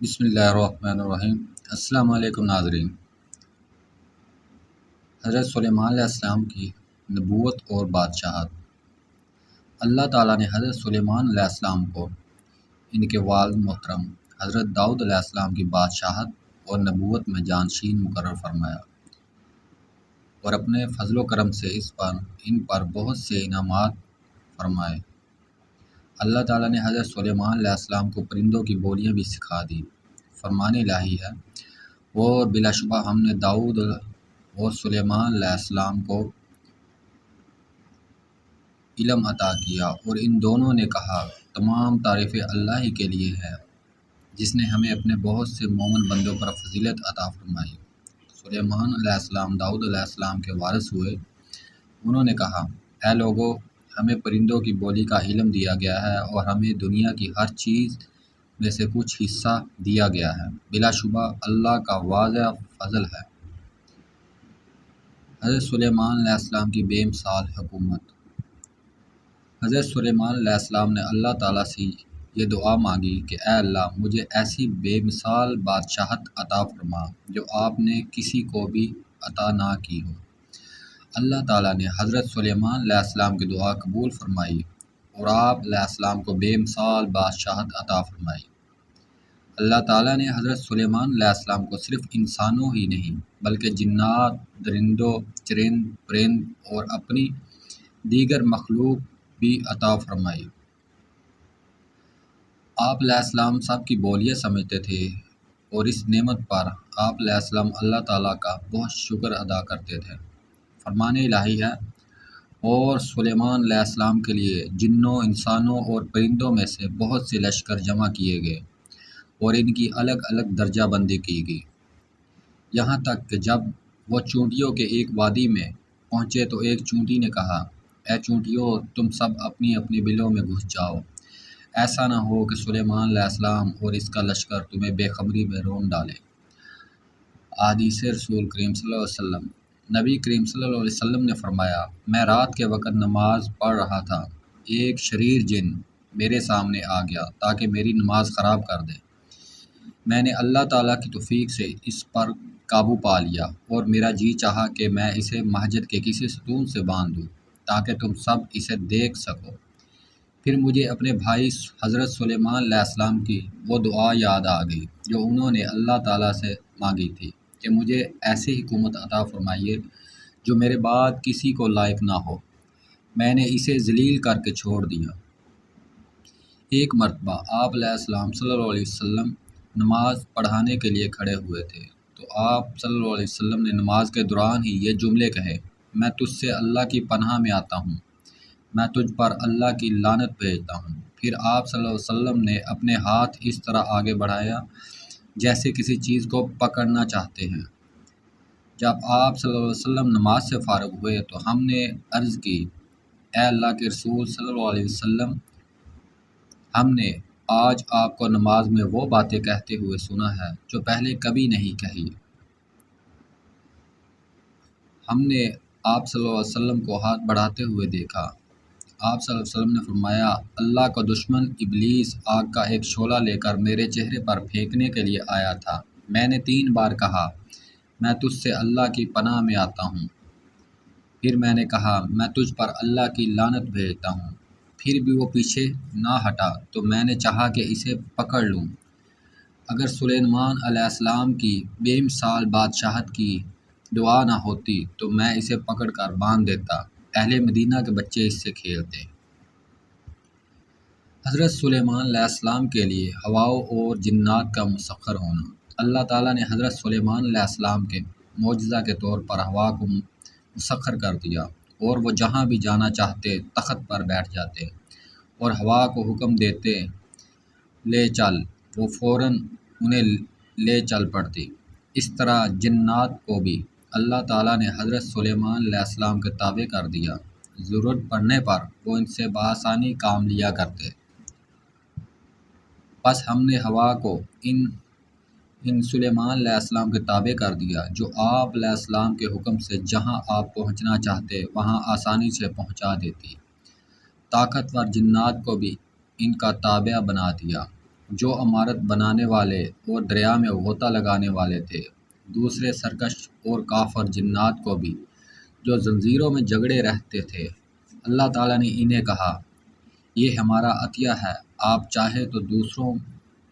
بسم اللہ الرحمن الرحیم۔ السلام علیکم ناظرین۔ حضرت سلیمان علیہ السلام کی نبوت اور بادشاہت۔ اللہ تعالیٰ نے حضرت سلیمان علیہ السلام کو ان کے والد محترم حضرت داؤد علیہ السلام کی بادشاہت اور نبوت میں جانشین مقرر فرمایا اور اپنے فضل و کرم سے ان پر بہت سے انعامات فرمائے۔ اللہ تعالیٰ نے حضرت سلیمان علیہ السلام کو پرندوں کی بولیاں بھی سکھا دی۔ فرمان الہی ہے، اور بلا شبہ ہم نے داؤد اور سلیمان علیہ السلام کو علم عطا کیا، اور ان دونوں نے کہا تمام تعریفیں اللہ ہی کے لیے ہے جس نے ہمیں اپنے بہت سے مومن بندوں پر فضیلت عطا فرمائی۔ سلیمان علیہ السلام داؤد علیہ السلام کے وارث ہوئے۔ انہوں نے کہا، اے لوگو، ہمیں پرندوں کی بولی کا علم دیا گیا ہے اور ہمیں دنیا کی ہر چیز میں سے کچھ حصہ دیا گیا ہے۔ بلا شبہ اللہ کا واضح فضل ہے۔ حضرت سلیمان علیہ السلام کی بے مثال حکومت۔ حضرت سلیمان علیہ السلام نے اللہ تعالیٰ سے یہ دعا مانگی کہ اے اللہ، مجھے ایسی بے مثال بادشاہت عطا فرما جو آپ نے کسی کو بھی عطا نہ کی ہو۔ اللہ تعالیٰ نے حضرت سلیمان علیہ السلام کی دعا قبول فرمائی اور آپ علیہ السلام کو بے مثال بادشاہت عطا فرمائی۔ اللہ تعالیٰ نے حضرت سلیمان علیہ السلام کو صرف انسانوں ہی نہیں بلکہ جنات، درندوں، چرند، پرند اور اپنی دیگر مخلوق بھی عطا فرمائی۔ آپ علیہ السلام سب کی بولیاں سمجھتے تھے اور اس نعمت پر آپ علیہ السلام اللہ تعالیٰ کا بہت شکر ادا کرتے تھے۔ فرمان الہی ہے، اور سلیمان علیہ السلام کے لیے جنوں، انسانوں اور پرندوں میں سے بہت سے لشکر جمع کیے گئے اور ان کی الگ الگ درجہ بندی کی گئی، یہاں تک کہ جب وہ چونٹیوں کے ایک وادی میں پہنچے تو ایک چونٹی نے کہا، اے چونٹیوں، تم سب اپنی اپنی بلوں میں گھس جاؤ، ایسا نہ ہو کہ سلیمان علیہ السلام اور اس کا لشکر تمہیں بے خبری میں رون ڈالے۔ احادیث رسول کریم صلی اللہ علیہ وسلم۔ نبی کریم صلی اللہ علیہ وسلم نے فرمایا، میں رات کے وقت نماز پڑھ رہا تھا، ایک شریر جن میرے سامنے آ گیا تاکہ میری نماز خراب کر دے۔ میں نے اللہ تعالیٰ کی توفیق سے اس پر قابو پا لیا اور میرا جی چاہا کہ میں اسے مسجد کے کسی ستون سے باندھ دوں تاکہ تم سب اسے دیکھ سکو۔ پھر مجھے اپنے بھائی حضرت سلیمان علیہ السلام کی وہ دعا یاد آ گئی جو انہوں نے اللہ تعالیٰ سے مانگی تھی کہ مجھے ایسی حکومت عطا فرمائیے جو میرے بعد کسی کو لائق نہ ہو۔ میں نے اسے ذلیل کر کے چھوڑ دیا۔ ایک مرتبہ آپ علیہ السلام صلی اللہ علیہ وسلم نماز پڑھانے کے لیے کھڑے ہوئے تھے تو آپ صلی اللہ علیہ وسلم نے نماز کے دوران ہی یہ جملے کہے، میں تجھ سے اللہ کی پناہ میں آتا ہوں، میں تجھ پر اللہ کی لعنت بھیجتا ہوں۔ پھر آپ صلی اللہ علیہ وسلم نے اپنے ہاتھ اس طرح آگے بڑھایا جیسے کسی چیز کو پکڑنا چاہتے ہیں۔ جب آپ صلی اللہ علیہ وسلم نماز سے فارغ ہوئے تو ہم نے عرض کی، اے اللہ کے رسول صلی اللہ علیہ وسلم، ہم نے آج آپ کو نماز میں وہ باتیں کہتے ہوئے سنا ہے جو پہلے کبھی نہیں کہی۔ ہم نے آپ صلی اللہ علیہ وسلم کو ہاتھ بڑھاتے ہوئے دیکھا۔ آپ صلی اللہ علیہ وسلم نے فرمایا، اللہ کا دشمن ابلیس آگ کا ایک شعلہ لے کر میرے چہرے پر پھینکنے کے لیے آیا تھا۔ میں نے 3 بار کہا، میں تجھ سے اللہ کی پناہ میں آتا ہوں۔ پھر میں نے کہا، میں تجھ پر اللہ کی لعنت بھیجتا ہوں۔ پھر بھی وہ پیچھے نہ ہٹا تو میں نے چاہا کہ اسے پکڑ لوں۔ اگر سلیمان علیہ السلام کی بے مثال بادشاہت کی دعا نہ ہوتی تو میں اسے پکڑ کر باندھ دیتا، اہل مدینہ کے بچے اس سے کھیلتے۔ حضرت سلیمان علیہ السلام کے لیے ہواؤں اور جنات کا مسخر ہونا۔ اللہ تعالیٰ نے حضرت سلیمان علیہ السلام کے معجزہ کے طور پر ہوا کو مسخر کر دیا اور وہ جہاں بھی جانا چاہتے تخت پر بیٹھ جاتے اور ہوا کو حکم دیتے لے چل، وہ فوراً انہیں لے چل پڑتی۔ اس طرح جنات کو بھی اللہ تعالیٰ نے حضرت سلیمان علیہ السلام کے تابع کر دیا، ضرورت پڑنے پر وہ ان سے بآسانی کام لیا کرتے۔ بس ہم نے ہوا کو ان سلیمان علیہ السلام کے تابع کر دیا جو آپ علیہ السلام کے حکم سے جہاں آپ پہنچنا چاہتے وہاں آسانی سے پہنچا دیتی۔ طاقتور جنات کو بھی ان کا تابع بنا دیا، جو عمارت بنانے والے اور دریا میں غوطہ لگانے والے تھے، دوسرے سرکش اور کافر جنات کو بھی جو زنجیروں میں جگڑے رہتے تھے۔ اللہ تعالیٰ نے انہیں کہا، یہ ہمارا عطیہ ہے، آپ چاہے تو دوسروں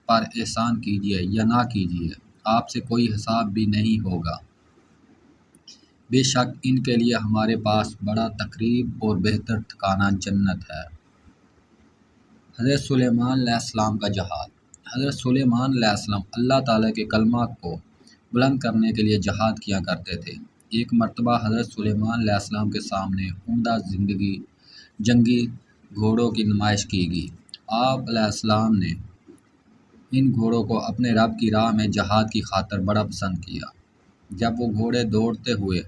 پر احسان کیجیے یا نہ کیجیے، آپ سے کوئی حساب بھی نہیں ہوگا۔ بے شک ان کے لیے ہمارے پاس بڑا تقریب اور بہتر ٹھکانہ جنت ہے۔ حضرت سلیمان علیہ السلام کا جہاد۔ حضرت سلیمان علیہ السلام اللہ تعالیٰ کے کلمہ کو بلند کرنے کے لیے جہاد کیا کرتے تھے۔ ایک مرتبہ حضرت سلیمان علیہ السلام کے سامنے عمدہ جنگی گھوڑوں کی نمائش کی گئی۔ آپ علیہ السلام نے ان گھوڑوں کو اپنے رب کی راہ میں جہاد کی خاطر بڑا پسند کیا۔ جب وہ گھوڑے دوڑتے ہوئے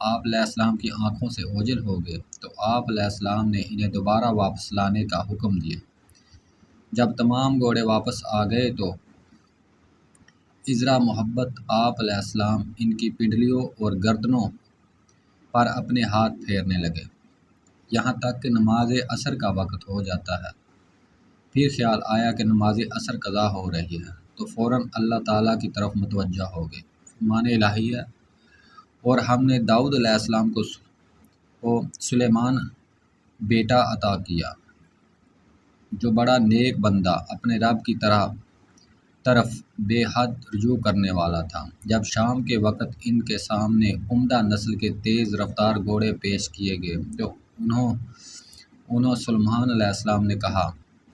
آپ علیہ السلام کی آنکھوں سے اوجھل ہو گئے تو آپ علیہ السلام نے انہیں دوبارہ واپس لانے کا حکم دیا۔ جب تمام گھوڑے واپس آ گئے تو عذرا محبت آپ علیہ السلام ان کی پنڈلیوں اور گردنوں پر اپنے ہاتھ پھیرنے لگے، یہاں تک کہ نماز عصر کا وقت ہو جاتا ہے۔ پھر خیال آیا کہ نماز عصر قضا ہو رہی ہے تو فوراً اللہ تعالیٰ کی طرف متوجہ ہو گئے۔ فرمان الہی ہے، اور ہم نے داؤد علیہ السلام کو سلیمان بیٹا عطا کیا، جو بڑا نیک بندہ، اپنے رب کی طرف بے حد رجوع کرنے والا تھا۔ جب شام کے وقت ان کے سامنے عمدہ نسل کے تیز رفتار گھوڑے پیش کیے گئے تو انہوں سلیمان علیہ السلام نے کہا،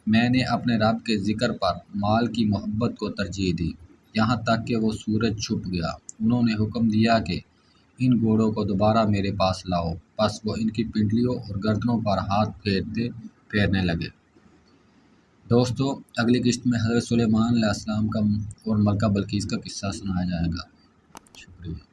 میں نے اپنے رب کے ذکر پر مال کی محبت کو ترجیح دی، یہاں تک کہ وہ سورج چھپ گیا۔ انہوں نے حکم دیا کہ ان گھوڑوں کو دوبارہ میرے پاس لاؤ، پس وہ ان کی پنڈلیوں اور گردنوں پر ہاتھ پھیرنے لگے۔ دوستو، اگلی قسط میں حضرت سلیمان علیہ السلام کا اور ملکہ بلقیس کا قصہ سنایا جائے گا۔ شکریہ۔